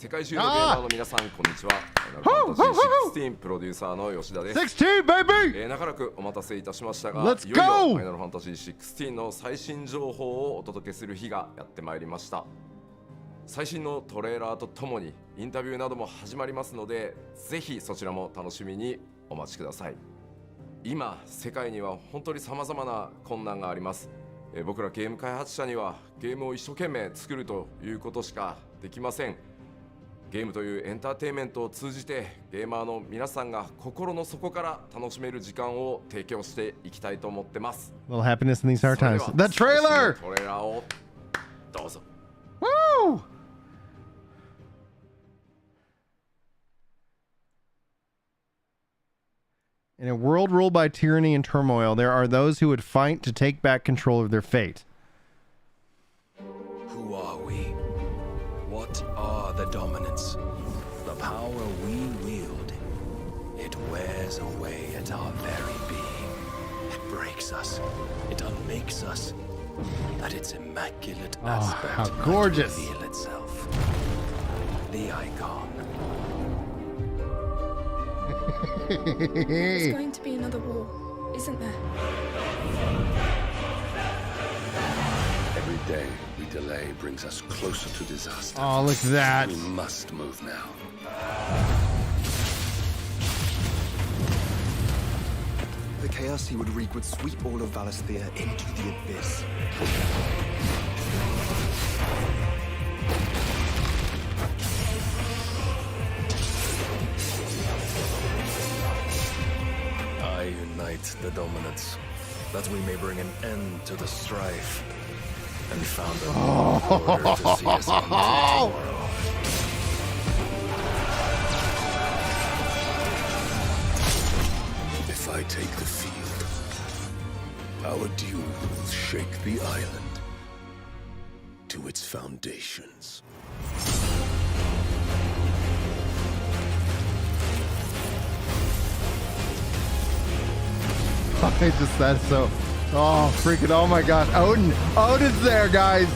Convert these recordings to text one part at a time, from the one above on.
世界中のゲーマーの皆さん、こんにちは。Final Fantasy XVI プロデューサーの吉田です。16 baby! 長らくお待たせいたしましたが、Let's いよい go! よ Final Fantasy XVI の最新情報をお届けする日がやってまいりました。最新のトレーラーとともにインタビューなども始まりますので、ぜひそちらも楽しみにお待ちください。今、世界には本当に様々な困難があります。僕らゲーム開発者にはゲームを一生懸命作るということしかできません。ゲームというエンターテインメントを通じてゲーマーの皆さんが心の底から楽しめる時間を提供していきたいと思ってます。Little happiness in these hard times. The trailer! トレーラーをどうぞ。Woo! In a world ruled by tyranny and turmoil, there are those who would fight to take back control of their fate. Who are we? What are the dominants? The power we wield. It wears away at our very being. It breaks us. It unmakes us. At its immaculate aspect, how gorgeous. might reveal itself. The icon. There's going to be another war, isn't there? Every day we delay brings us closer to disaster. Oh, look at that. We must move now. The chaos he would wreak would sweep all of Valisthea into the abyss. I unite the dominants, that we may bring an end to the strife, and found a new order to see us unto tomorrow. If I take the field, our duel will shake the island to its foundations. I just said so. Oh, freaking, oh my god. Odin's there, guys.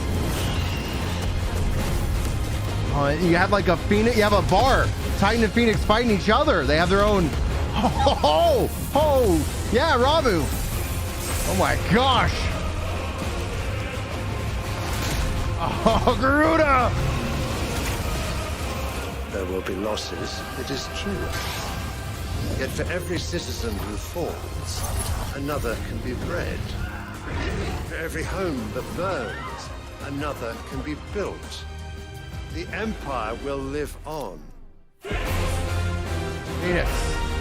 You have like a Phoenix, you have a bar. Titan and Phoenix fighting each other. They have their own. Yeah, Ramu. Oh my gosh. Oh, Garuda. There will be losses, it is true. Yet for every citizen who falls, another can be bred. For every home that burns, another can be built. The Empire will live on. Phoenix,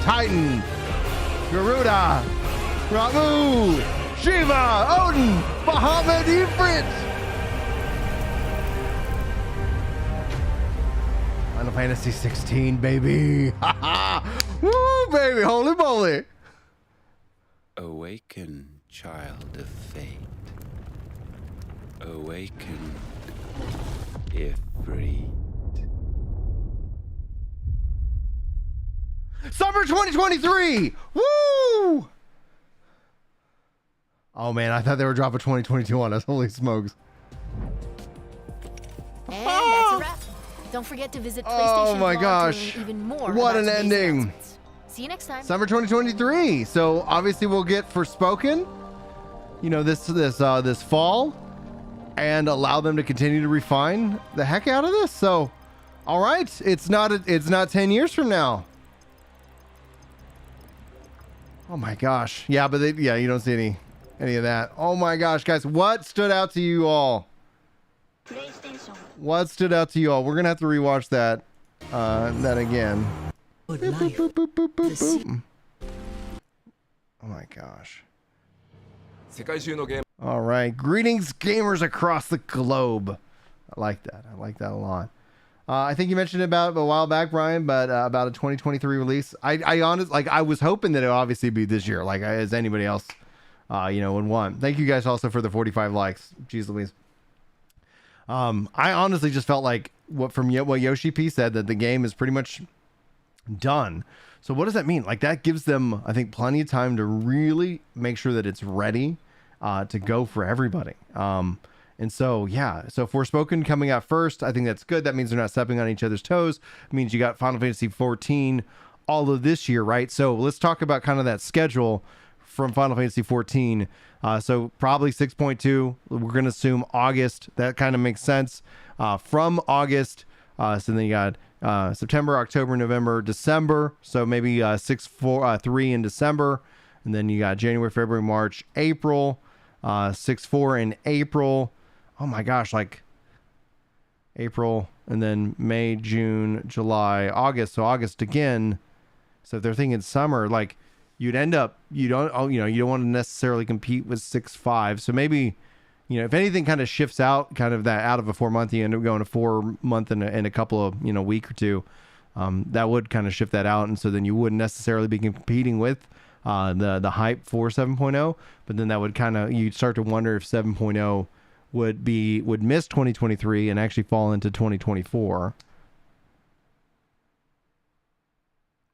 Titan, Garuda, Ramu, Shiva, Odin, Bahamut, Ifrit. Final Fantasy XVI, baby. Woo, baby, holy moly. Awaken, child of fate. Awaken, Ifrit. Summer 2023! Woo! Oh man, I thought they were dropping 2022 on us. Holy smokes. And that's a wrap. Don't forget to visit PlayStation Oh my blog gosh. to learn even more What about an today's ending. announcements. See you next time. Summer 2023. So obviously we'll get Forspoken, you know, this fall, and allow them to continue to refine the heck out of this. So, all right, it's not 10 years from now. Oh my gosh. Yeah, but you don't see any of that. Oh my gosh, guys, what stood out to you all? What stood out to you all? We're gonna have to rewatch that again. Boop, boop, boop, boop, boop, boop. Oh my gosh. All right. Greetings, gamers across the globe. I like that. I like that a lot. I think you mentioned about a while back, Brian, but about a 2023 release. I honestly, like, I was hoping that it would obviously be this year, like as anybody else, would want. Thank you guys also for the 45 likes. Jeez Louise. I honestly just felt like what Yoshi P said, that the game is pretty much done. So what does that mean? Like, that gives them, I think, plenty of time to really make sure that it's ready to go for everybody. And so, yeah. So Forspoken coming out first, I think that's good. That means they're not stepping on each other's toes. It means you got Final Fantasy XIV all of this year, right? So let's talk about kind of that schedule from Final Fantasy XIV. So probably 6.2. We're going to assume August. That kind of makes sense. From August, so then you got September, October, November, December. So maybe 3 in December. And then you got January, February, March, April. 6.4 in April. Oh my gosh, like April, and then May, June, July, August. So August again. So if they're thinking summer, like you'd end up, you don't want to necessarily compete with 6.5. So maybe, if anything kind of shifts out, kind of that out of a 4 month, you end up going to 4 month in a couple of, week or two. That would kind of shift that out. And so then you wouldn't necessarily be competing with the hype for 7.0, but then that would you'd start to wonder if 7.0 would miss 2023 and actually fall into 2024.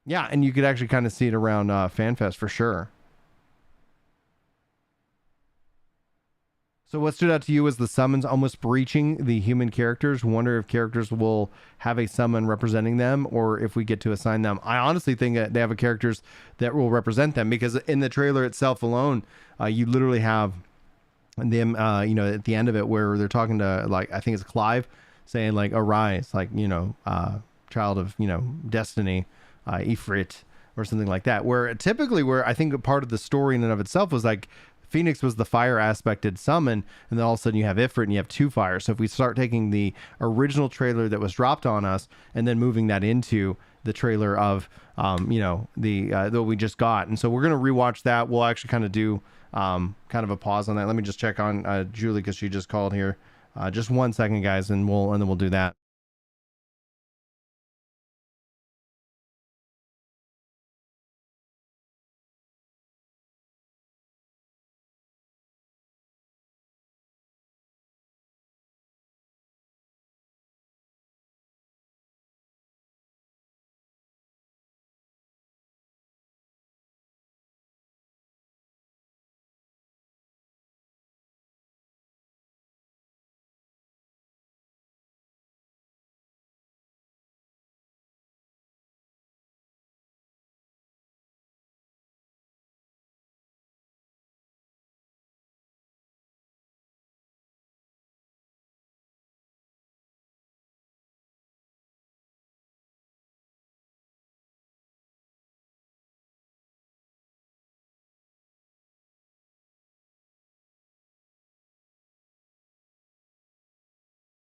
Yeah, and you could actually kind of see it around FanFest for sure. So what stood out to you was the summons almost breaching the human characters. Wonder if characters will have a summon representing them, or if we get to assign them. I honestly think that they have characters that will represent them, because in the trailer itself alone, you literally have them, at the end of it, where they're talking to, like, I think it's Clive, saying like, "Arise," like, child of, destiny, Ifrit, or something like that. Where typically, where I think part of the story in and of itself was like, Phoenix was the fire aspected summon, and then all of a sudden you have Ifrit and you have 2 fires. So if we start taking the original trailer that was dropped on us and then moving that into the trailer of, that we just got. And so we're going to rewatch that. We'll actually kind of do kind of a pause on that. Let me just check on Julie, because she just called here. Just 1 second, guys, and then we'll do that.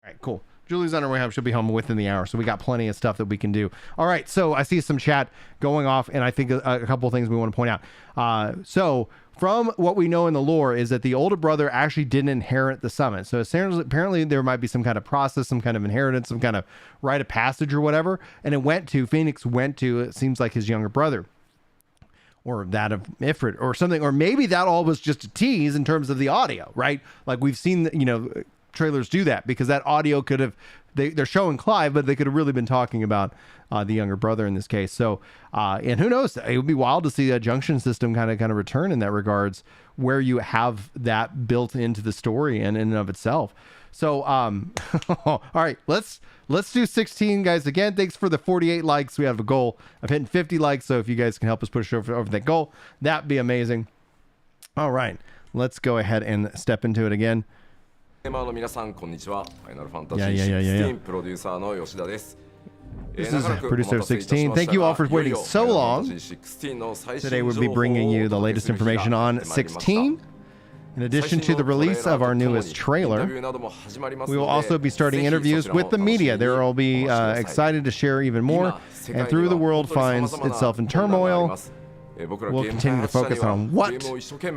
All right, cool. Julie's on her way home. She'll be home within the hour, so we got plenty of stuff that we can do. All right, so I see some chat going off, and I think a couple of things we want to point out. So from what we know in the lore is that the older brother actually didn't inherit the summon. So apparently there might be some kind of process, some kind of inheritance, some kind of rite of passage or whatever, and Phoenix went to, it seems like, his younger brother, or that of Ifrit or something, or maybe that all was just a tease in terms of the audio, right? Like we've seen, trailers do that, because that audio could have, they're showing Clive, but they could have really been talking about the younger brother in this case. So and who knows, it would be wild to see a junction system kind of return in that regards, where you have that built into the story and in and of itself. So all right, let's do 16, guys. Again, thanks for the 48 likes. We have a goal of hitting 50 likes, so if you guys can help us push over that goal, that'd be amazing. All right, let's go ahead and step into it again. 皆さんこんにちは。Final Fantasy Yeah. XVI プロデューサーの吉田です。 This is producer 16. Thank you all for waiting so long. Today we'll be bringing you the latest information on 16. In addition to the release of our newest trailer, we will also be starting interviews with the media. They will be excited to share even more. And through the world finds itself in turmoil, we'll continue to focus on what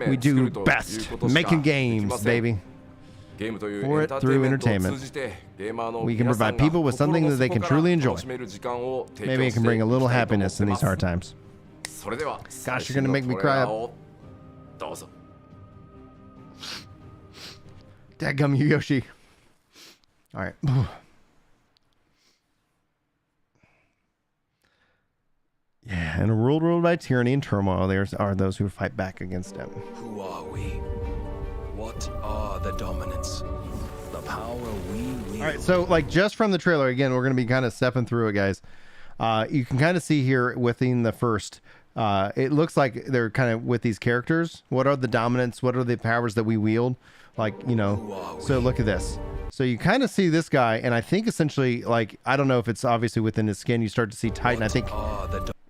we do best, making games, baby. For it through entertainment, we can provide people with something that they can truly enjoy. Maybe it can bring a little happiness in these hard times. Gosh, you're gonna make me cry up. Dadgum you, Yoshi. All right. Yeah, in a world ruled by tyranny and turmoil, there are those who fight back against him. Who are we? What What are the dominants? The power we wield. All right, so like just from the trailer, again, we're going to be kind of stepping through it, guys. You can kind of see here within the first, it looks like they're kind of with these characters. What are the dominants? What are the powers that we wield? Like, you know, so look at this. So you kind of see this guy, and I think essentially, like, I don't know if it's obviously within his skin, you start to see Titan. I think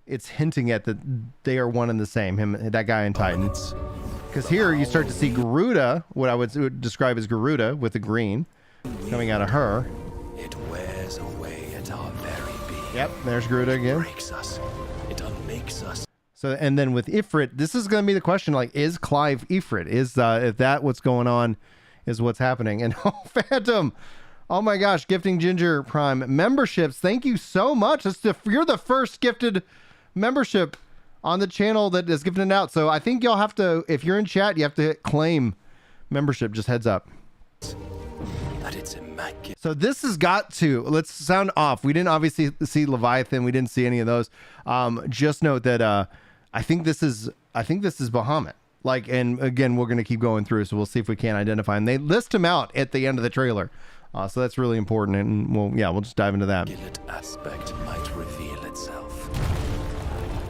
it's hinting at that they are one and the same, that guy and Titan. Because here you start to see Garuda, what I would describe as Garuda with the green coming out of her. It wears away at our very being. Yep, there's Garuda again. It breaks us. It unmakes us. So, and then with Ifrit, this is going to be the question, like, is Clive Ifrit? Is if that what's going on is what's happening? And oh, Phantom, oh my gosh, gifting Ginger Prime memberships. Thank you so much. You're the first gifted membership on the channel that is gifting it out. So I think y'all have to, if you're in chat, you have to hit claim membership. Just heads up. That it's immaculate. So this has got to, let's sound off. We didn't obviously see Leviathan. We didn't see any of those. Just note that I think this is Bahamut. Like, and again, we're going to keep going through, so we'll see if we can identify him. They list him out at the end of the trailer. So that's really important, and we'll just dive into that. Immaculate aspect might reveal itself.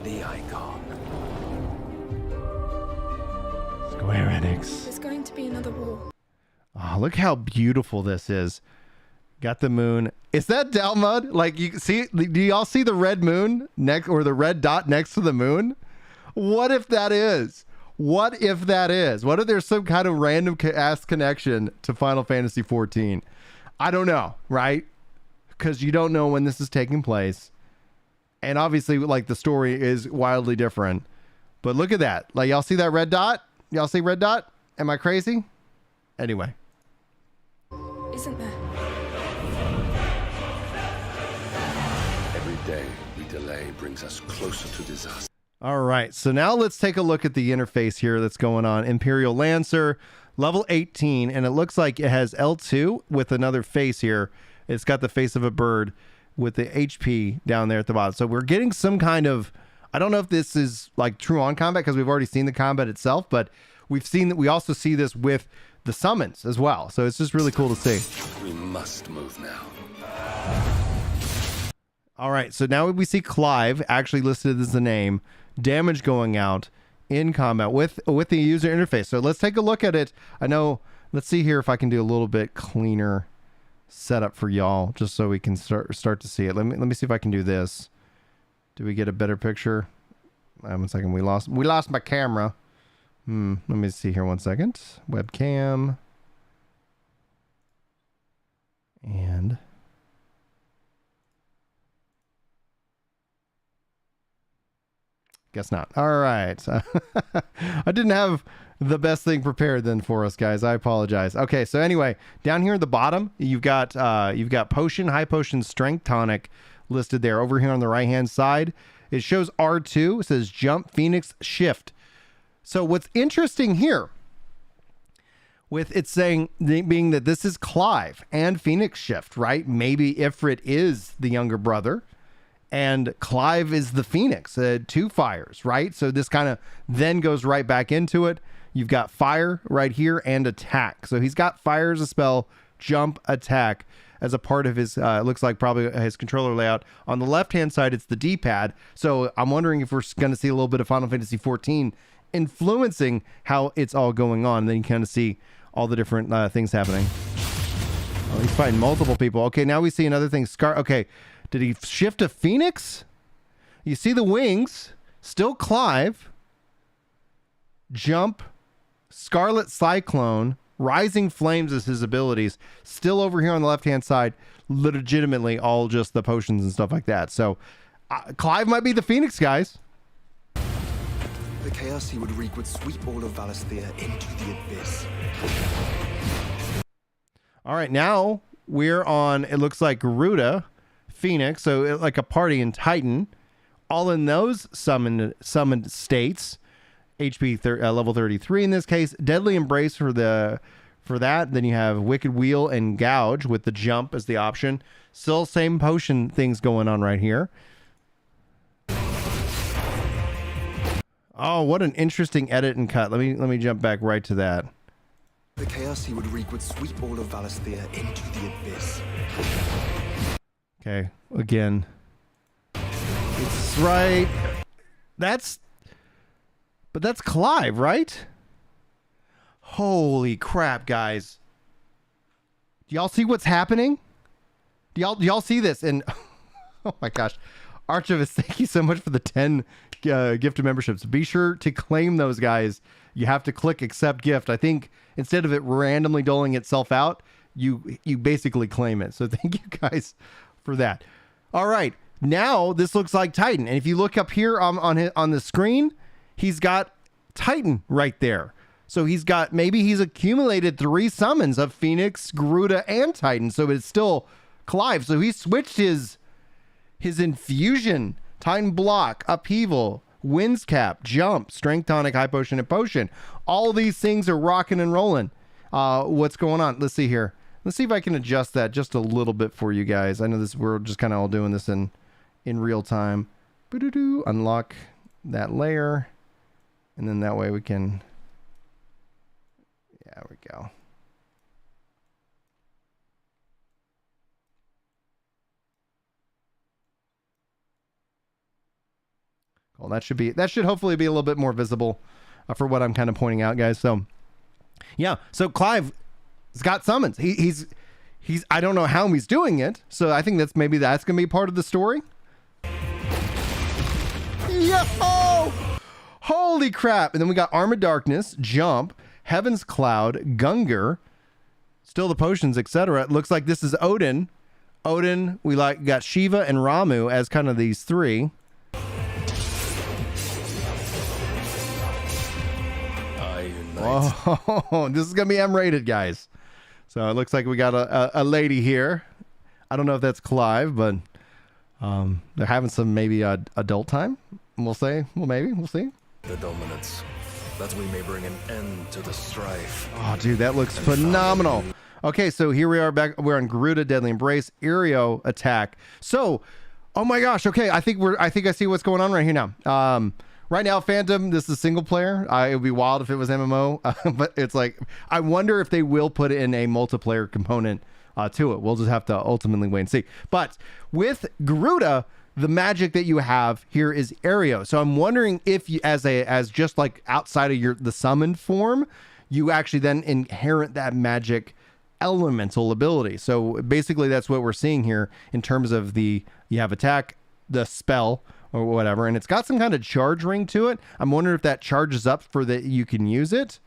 The icon. Square Enix. There's going to be another war. Oh, look how beautiful this is. Got the moon. Is that Dalmud? Like, you see, do y'all see the red moon next, or the red dot next to the moon? What if that is? What if that is? What if there's some kind of random ass connection to Final Fantasy XIV? I don't know, right? Because you don't know when this is taking place. And obviously, like, the story is wildly different. But look at that. Like, y'all see that red dot? Y'all see red dot? Am I crazy? Anyway. Isn't there? Every day we delay brings us closer to disaster. All right, so now let's take a look at the interface here that's going on. Imperial Lancer, level 18, and it looks like it has L2 with another face here. It's got the face of a bird with the HP down there at the bottom. So we're getting some kind of, I don't know if this is like true on combat because we've already seen the combat itself, but we've seen that we also see this with the summons as well. So it's just really cool to see. We must move now. All right, so now we see Clive actually listed as the name. Damage going out in combat with the user interface. So let's take a look at it. I know, let's see here if I can do a little bit cleaner setup for y'all, just so we can start to see it. Let me see if I can do this. Do we get a better picture? 1 second. We lost my camera. Let me see here 1 second. Webcam. And guess not. All right. I didn't have the best thing prepared then for us, guys. I apologize. Okay, so anyway, down here at the bottom, you've got potion, high potion, strength tonic listed there. Over here on the right-hand side, it shows R2. It says jump, Phoenix, shift. So what's interesting here, with it saying, being that this is Clive and Phoenix shift, right? Maybe Ifrit is the younger brother, and Clive is the Phoenix, two fires, right? So this kind of then goes right back into it. You've got fire right here and attack. So he's got fire as a spell, jump, attack as a part of his, looks like probably his controller layout. On the left-hand side, it's the D-pad. So I'm wondering if we're going to see a little bit of Final Fantasy XIV influencing how it's all going on. And then you kind of see all the different things happening. Oh, he's fighting multiple people. Okay, now we see another thing. Okay. Did he shift to Phoenix? You see the wings. Still Clive. Jump. Scarlet Cyclone. Rising Flames is his abilities. Still over here on the left-hand side. Legitimately all just the potions and stuff like that. So Clive might be the Phoenix, guys. The chaos he would wreak would sweep all of Valisthea into the abyss. All right, now we're on, it looks like Garuda, Phoenix, so like a party in Titan, all in those summoned states. HP level 33 in this case. Deadly Embrace for that. Then you have Wicked Wheel and Gouge with the jump as the option. Still same potion things going on right here. Oh, what an interesting edit and cut. Let me jump back right to that. The KRC would sweep all of Valisthea into the abyss. Okay, again. It's right. But that's Clive, right? Holy crap, guys. Do y'all see what's happening? Do y'all see this? And oh my gosh. Archivist, thank you so much for the 10 gifted memberships. Be sure to claim those, guys. You have to click accept gift. I think instead of it randomly doling itself out, you basically claim it. So thank you guys for that. All right. Now this looks like Titan. And if you look up here on the screen, he's got Titan right there. So maybe he's accumulated 3 summons of Phoenix, Garuda, and Titan. So it's still Clive. So he switched his infusion, Titan block, upheaval, winds cap, jump, strength tonic, high potion, and potion. All these things are rocking and rolling. What's going on? Let's see here. Let's see if I can adjust that just a little bit for you guys. I know we're just kind of all doing this in real time. Unlock that layer. And then that way we can... There we go. Well, that should hopefully be a little bit more visible for what I'm kind of pointing out, guys. So, yeah. So Clive has got summons. He's I don't know how he's doing it. So I think that's going to be part of the story. Yo! Holy crap. And then we got Arm of Darkness, Jump, Heaven's Cloud, Gungar, still the potions, etc. It looks like this is Odin. We got Shiva and Ramu as kind of these 3. Oh, this is going to be M-rated, guys. So it looks like we got a lady here. I don't know if that's Clive, but they're having some maybe adult time. We'll say. Well, maybe. We'll see. The dominance, that we may bring an end to the strife. Oh, dude, that looks phenomenal. Okay, so here we are back. We're on Garuda, Deadly Embrace, Irio attack. So, oh my gosh. Okay, I think I see what's going on right here now. Right now, Phantom, this is single player. It would be wild if it was MMO, but it's like, I wonder if they will put in a multiplayer component to it. We'll just have to ultimately wait and see. But with Garuda, the magic that you have here is Aereo. So I'm wondering if you, as just like outside of the summoned form, you actually then inherit that magic elemental ability. So basically that's what we're seeing here in terms of you have attack, the spell, or whatever, and it's got some kind of charge ring to it. I'm wondering if that charges up for that you can use it.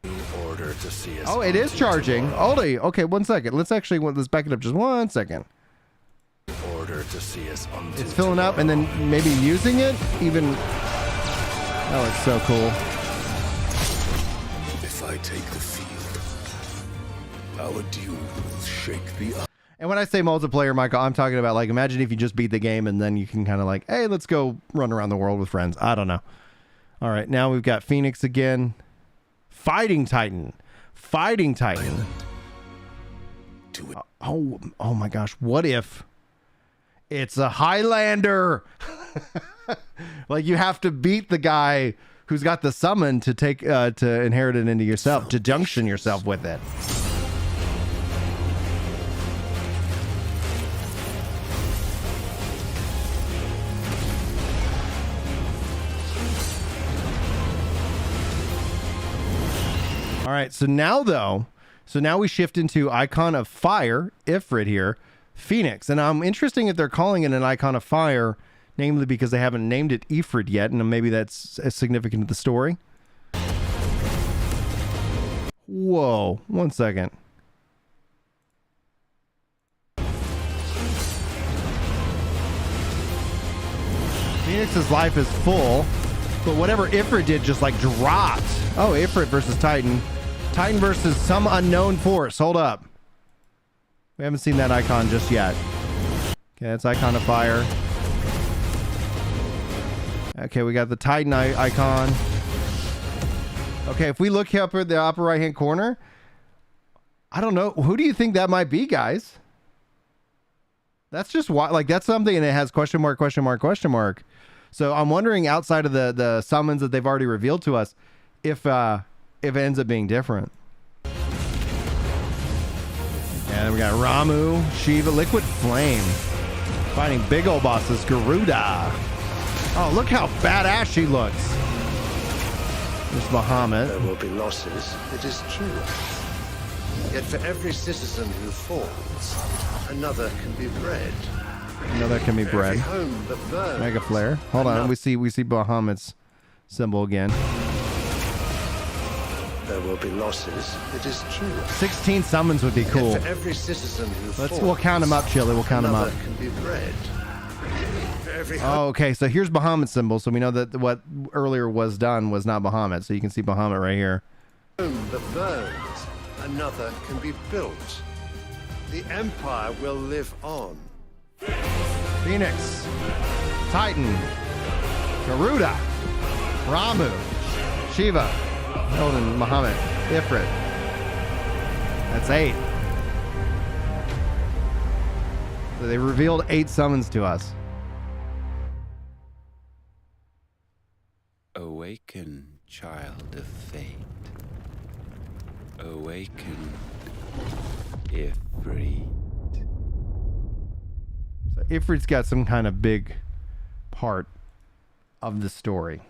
Oh, it is charging. Okay, 1 second. Let's back it up just 1 second. It's filling up and then maybe using it even. Oh, it's so cool. If I take the field, our duel will shake the earth. And when I say multiplayer, Michael, I'm talking about like, imagine if you just beat the game and then you can kind of like, hey, let's go run around the world with friends. I don't know. All right, now we've got Phoenix again. Fighting Titan. Oh my gosh. What if it's a Highlander? Like you have to beat the guy who's got the summon to take to inherit it into yourself, to junction yourself with it. All right, so now we shift into Icon of Fire, Ifrit here, Phoenix. And I'm interested if they're calling it an Icon of Fire, namely because they haven't named it Ifrit yet, and maybe that's significant to the story. Whoa, 1 second. Phoenix's life is full, but whatever Ifrit did just like dropped. Oh, Ifrit versus Titan. Titan versus some unknown force. Hold up. We haven't seen that icon just yet. Okay, that's Icon of Fire. Okay, we got the Titan icon. Okay, if we look up at the upper right-hand corner, I don't know. Who do you think that might be, guys? That's just why, like, that's something and it has question mark, question mark, question mark. So I'm wondering outside of the summons that they've already revealed to us, if it ends up being different. And then we got Ramu, Shiva, Liquid Flame. Fighting big old bosses, Garuda. Oh, look how badass she looks. There's Bahamut. There will be losses, it is true. Yet for every citizen who falls, another can be bred. Another can be bred. Every home that burns, Mega Flare. Hold on, we see Bahamut's symbol again. there will be losses, it is true. 16 summons would be cool. Yet for every citizen who falls, We'll count them up, Chili. We'll count them up. another can be bred. For every Oh, okay. So here's Bahamut's symbol. So we know that what earlier was done was not Bahamut. So you can see Bahamut right here. home that burns, another can be built. The Empire will live on. Phoenix, Titan, Garuda, Ramu, Shiva, Odin, Bahamut, Ifrit. That's 8. So they revealed 8 summons to us. Awaken, child of fate. Awaken, Ifrit. So Ifrit's got some kind of big part of the story.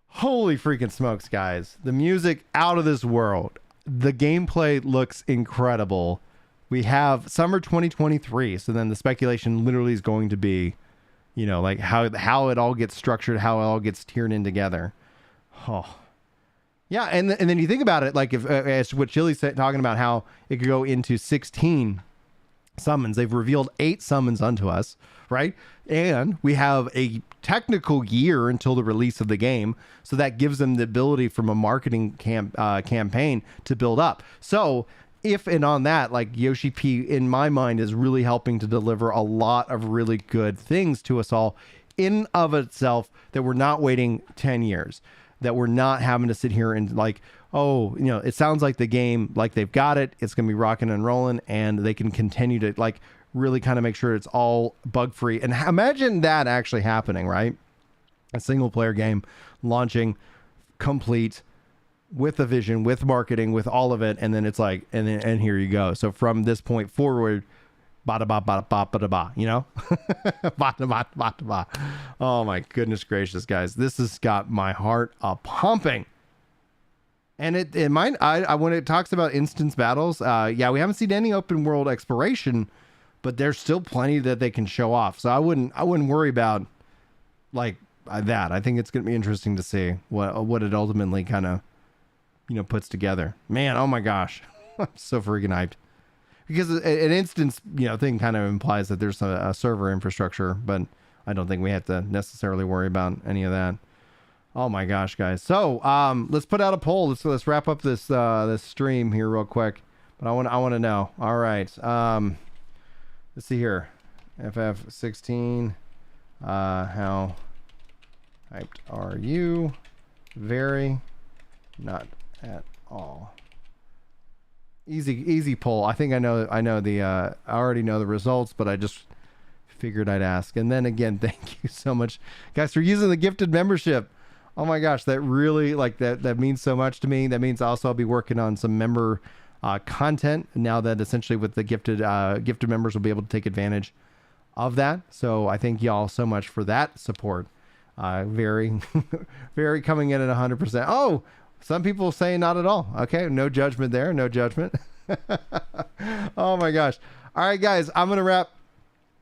Holy freaking smokes, guys. The music out of this world. The gameplay looks incredible. We have summer 2023. So then the speculation literally is going to be, you know, like how it all gets structured, how it all gets tiered in together. Oh. Yeah, and then you think about it, like if as what Chili's talking about, how it could go into 16 summons. They've revealed 8 summons unto us, right? And we have a technical year until the release of the game, so that gives them the ability from a marketing campaign to build up. So if and on that, like Yoshi P, in my mind, is really helping to deliver a lot of really good things to us all in of itself, that we're not waiting 10 years. That we're not having to sit here and like, oh, you know, it sounds like the game, like they've got it. It's going to be rocking and rolling, and they can continue to like really kind of make sure it's all bug free. And imagine that actually happening, right? A single player game launching complete with a vision, with marketing, with all of it. And then it's like, and here you go. So from this point forward, bada ba ba ba ba ba, you know? Bada ba ba ba. Oh my goodness gracious, guys. This has got my heart a pumping. And it might, when it talks about instance battles, yeah, we haven't seen any open world exploration, but there's still plenty that they can show off. So I wouldn't worry about like that. I think it's going to be interesting to see what it ultimately kind of, you know, puts together. Man, oh my gosh. I'm so freaking hyped. Because an instance, you know, thing kind of implies that there's a server infrastructure, but I don't think we have to necessarily worry about any of that. Oh my gosh, guys! So let's put out a poll. Let's wrap up this this stream here real quick. But I want to know. All right, let's see here. FF16. How hyped are you? Very, not at all. Easy poll. I think I know the I already know the results, but I just figured I'd ask. And then again, thank you so much, guys, for using the gifted membership. Oh my gosh, that really that means so much to me. That means also I'll be working on some member content now that essentially with the gifted members will be able to take advantage of that. So I thank y'all so much for that support. Very very coming in at 100%. Oh, some people say not at all. Okay, no judgment there. No judgment. Oh my gosh. All right, guys, I'm going to wrap.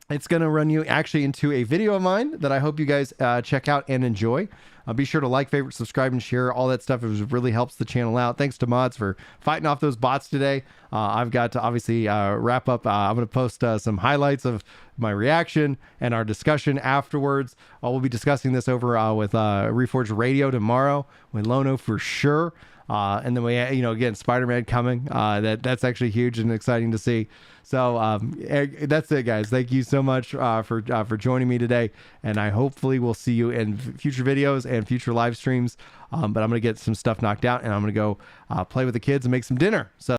It's going to run you actually into a video of mine that I hope you guys check out and enjoy. Be sure to like, favorite, subscribe, and share. All that stuff really helps the channel out. Thanks to Mods for fighting off those bots today. I've got to obviously wrap up. I'm going to post some highlights of my reaction and our discussion afterwards. We'll be discussing this over with Reforged Radio tomorrow with Lono for sure. And then we, you know, again, Spider-Man coming. That's actually huge and exciting to see. So that's it, guys. Thank you so much for joining me today, and I hopefully will see you in future videos and future live streams. But I'm gonna get some stuff knocked out, and I'm gonna go play with the kids and make some dinner. So.